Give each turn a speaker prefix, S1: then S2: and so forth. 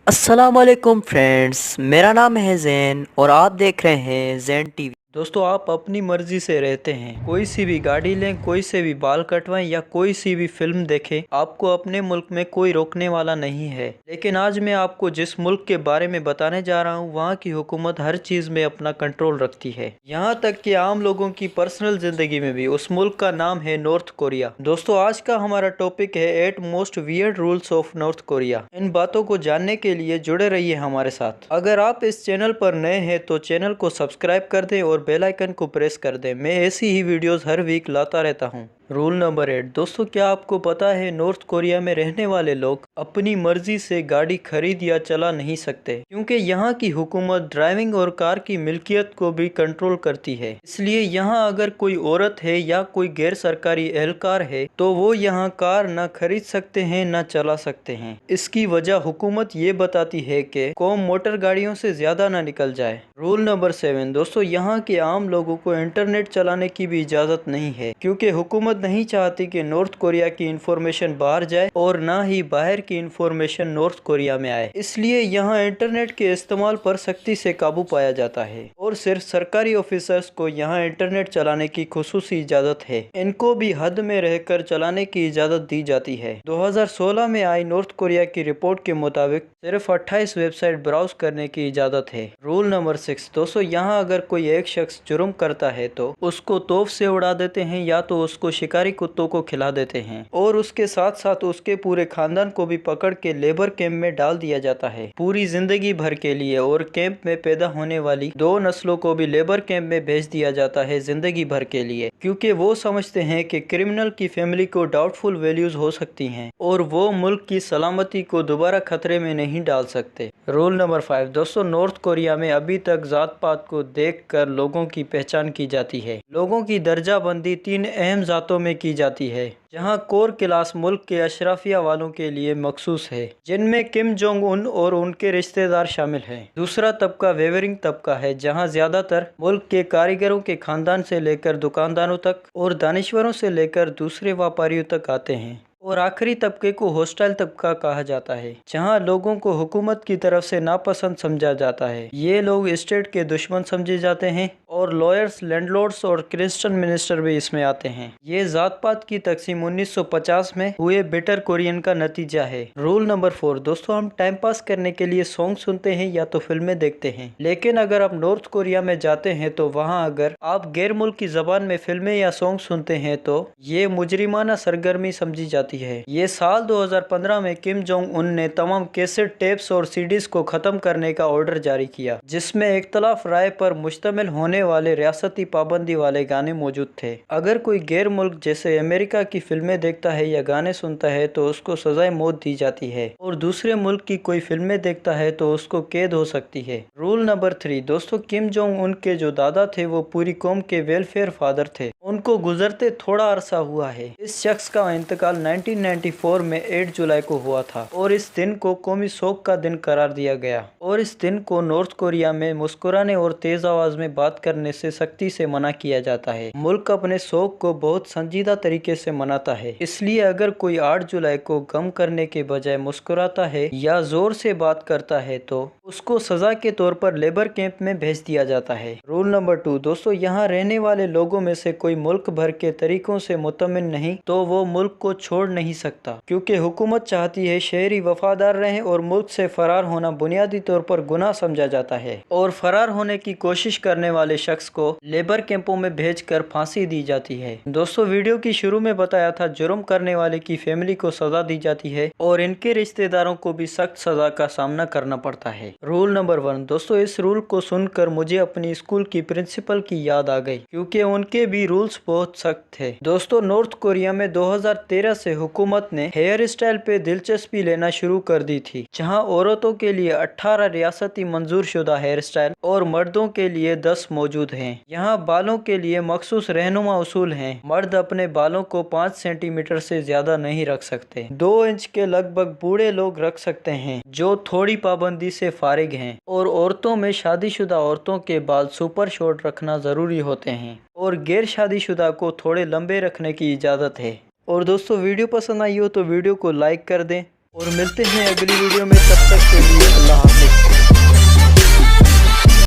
S1: अस्सलामुअलैकुम फ्रेंड्स, मेरा नाम है ज़ैन और आप देख रहे हैं ज़ैन टीवी। दोस्तों, आप अपनी मर्जी से रहते हैं, कोई सी भी गाड़ी लें, कोई से भी बाल कटवाएं या कोई सी भी फिल्म देखें, आपको अपने मुल्क में कोई रोकने वाला नहीं है। लेकिन आज मैं आपको जिस मुल्क के बारे में बताने जा रहा हूँ, वहाँ की हुकूमत हर चीज़ में अपना कंट्रोल रखती है, यहाँ तक कि आम लोगों की पर्सनल जिंदगी में भी। उस मुल्क का नाम है नॉर्थ कोरिया। दोस्तों, आज का हमारा टॉपिक है 8 most weird rules of North Korea. इन बातों को जानने के लिए जुड़े रहिए हमारे साथ। अगर आप इस चैनल पर नए हैं तो चैनल को सब्सक्राइब कर दें और बेल आइकन को प्रेस कर दें। मैं ऐसी ही वीडियोस हर वीक लाता रहता हूँ। Rule number 8। दोस्तों, क्या आपको पता है नॉर्थ कोरिया में रहने वाले लोग अपनी मर्जी से गाड़ी खरीद या चला नहीं सकते, क्योंकि यहाँ की हुकूमत ड्राइविंग और कार की मिल्कियत को भी कंट्रोल करती है। इसलिए यहाँ अगर कोई औरत है या कोई गैर सरकारी एहलकार है तो वो यहाँ कार न खरीद सकते हैं न चला सकते हैं। इसकी वजह हुकूमत ये बताती है कि कौम मोटर गाड़ियों से ज्यादा न निकल जाए। Rule number 7। दोस्तों, यहाँ के आम लोगों को इंटरनेट चलाने की भी इजाजत नहीं है, क्योंकि हुकूमत नहीं चाहती कि नॉर्थ कोरिया की इंफॉर्मेशन बाहर जाए और ना ही बाहर की इंफॉर्मेशन नॉर्थ कोरिया में आए। इसलिए यहाँ इंटरनेट के इस्तेमाल पर सख्ती से काबू पाया जाता है और सिर्फ सरकारी ऑफिसर्स को यहाँ इंटरनेट चलाने की खुसूसी इजाजत है। इनको भी हद में रहकर चलाने की इजाजत दी जाती है। 2016 में आई नॉर्थ कोरिया की रिपोर्ट के मुताबिक सिर्फ 28 वेबसाइट ब्राउज करने की इजाजत है। Rule number 6। दोस्तों, यहाँ अगर कोई एक शख्स जुर्म करता है तो उसको तोप से उड़ा देते हैं या तो उसको शिकारी कुत्तों को खिला देते हैं और उसके साथ साथ उसके पूरे खानदान को भी पकड़ के लेबर कैंप में डाल दिया जाता है पूरी जिंदगी भर के लिए। और कैंप में पैदा होने वाली 2 नस्लों को भी लेबर कैंप में भेज दिया जाता है जिंदगी भर के लिए, क्योंकि वो समझते हैं कि क्रिमिनल की फैमिली को डाउटफुल वैल्यूज हो सकती हैं और वो मुल्क की सलामती को दोबारा खतरे में नहीं डाल सकते। Rule number 5। दोस्तों, नॉर्थ कोरिया में अभी तक जात पात को देख कर लोगों की पहचान की जाती है। लोगों की दर्जा बंदी 3 अहम जातों में की जाती है, जहां कोर क्लास मुल्क के अशराफिया वालों के लिए मखसूस है, जिनमें किम जोंग उन और उनके रिश्तेदार शामिल हैं। दूसरा तबका वेवरिंग तबका है, जहां ज्यादातर मुल्क के कारीगरों के खानदान से लेकर दुकानदारों तक और दानिश्वरों से लेकर दूसरे व्यापारियों तक आते हैं। और आखिरी तबके को हॉस्टाइल तबका कहा जाता है, जहां लोगों को हुकूमत की तरफ से नापसंद समझा जाता है। ये लोग स्टेट के दुश्मन समझे जाते हैं और लॉयर्स, लैंडलॉर्ड्स और क्रिश्चियन मिनिस्टर भी इसमें आते हैं। ये जात पात की तकसीम 1950 में हुए बिटर कोरियन का नतीजा है। Rule number 4। दोस्तों, हम टाइम पास करने के लिए सॉन्ग सुनते हैं या तो फिल्में देखते हैं, लेकिन अगर आप नॉर्थ कोरिया में जाते हैं तो वहाँ अगर आप गैर मुल्क की जबान में फिल्में या सॉन्ग सुनते हैं तो ये मुजरिमाना सरगर्मी समझी जाती है। ये साल 2015 में किम जोंग उन ने तमाम कैसेट टेप्स और सीडीज को खत्म करने का ऑर्डर जारी किया, जिसमें इख्तलाफ राय पर मुश्तमिल होने वाले रियासती पाबंदी वाले गाने मौजूद थे। अगर कोई गैर मुल्क जैसे अमेरिका की फिल्में देखता है या गाने सुनता है तो उसको सजाए मौत दी जाती है, और दूसरे मुल्क की कोई फिल्में देखता है तो उसको कैद हो सकती है। Rule number 3। दोस्तों, किम जोंग उन के जो दादा थे वो पूरी कौम के वेलफेयर फादर थे। उनको गुजरते थोड़ा अरसा हुआ है। इस शख्स का इंतकाल 1994 में 8 जुलाई को हुआ था और इस दिन को कौमी शोक का दिन करार दिया गया। और इस दिन को नॉर्थ कोरिया में मुस्कुराने और तेज आवाज में बात करने से सख्ती से मना किया जाता है। मुल्क अपने शोक को बहुत संजीदा तरीके से मनाता है, इसलिए अगर कोई 8 जुलाई को गम करने के बजाय मुस्कुराता है या जोर से बात करता है तो उसको सजा के तौर पर लेबर कैंप में भेज दिया जाता है। Rule number 2। दोस्तों, यहाँ रहने वाले लोगों में से कोई मुल्क भर के तरीकों से मुतमिन नहीं तो वो मुल्क को छोड़ नहीं सकता, क्योंकि हुकूमत चाहती है शहरी वफादार रहें और मुल्क से फरार होना बुनियादी तौर पर गुनाह समझा जाता है और फरार होने की कोशिश करने वाले शख्स को लेबर कैंपों में भेजकर फांसी दी जाती है। दोस्तों, वीडियो की शुरू में बताया था जुर्म करने वाले की फैमिली को सजा दी जाती है और इनके रिश्तेदारों को भी सख्त सजा का सामना करना पड़ता है। Rule number 1। दोस्तों, इस रूल को सुनकर मुझे अपनी स्कूल की प्रिंसिपल की याद आ गई, क्योंकि उनके भी रूल्स बहुत सख्त थे। दोस्तों, नॉर्थ कोरिया में 2013 से हुकूमत ने हेयर स्टाइल पे दिलचस्पी लेना शुरू कर दी थी, जहां औरतों के लिए 18 रियासती मंजूर शुदा हेयर स्टाइल और मर्दों के लिए 10 मौजूद हैं। यहाँ बालों के लिए मखसूस रहनुमा उसूल हैं। मर्द अपने बालों को 5 सेंटीमीटर से ज्यादा नहीं रख सकते। 2 इंच के लगभग बूढ़े लोग रख सकते हैं जो थोड़ी पाबंदी से फारिग हैं, और औरतों में शादीशुदा औरतों के बाल सुपर शॉर्ट रखना जरूरी होते हैं और गैर शादीशुदा को थोड़े लंबे रखने की इजाज़त है। और दोस्तों, वीडियो पसंद आई हो तो वीडियो को लाइक कर दें और मिलते हैं अगली वीडियो में। तब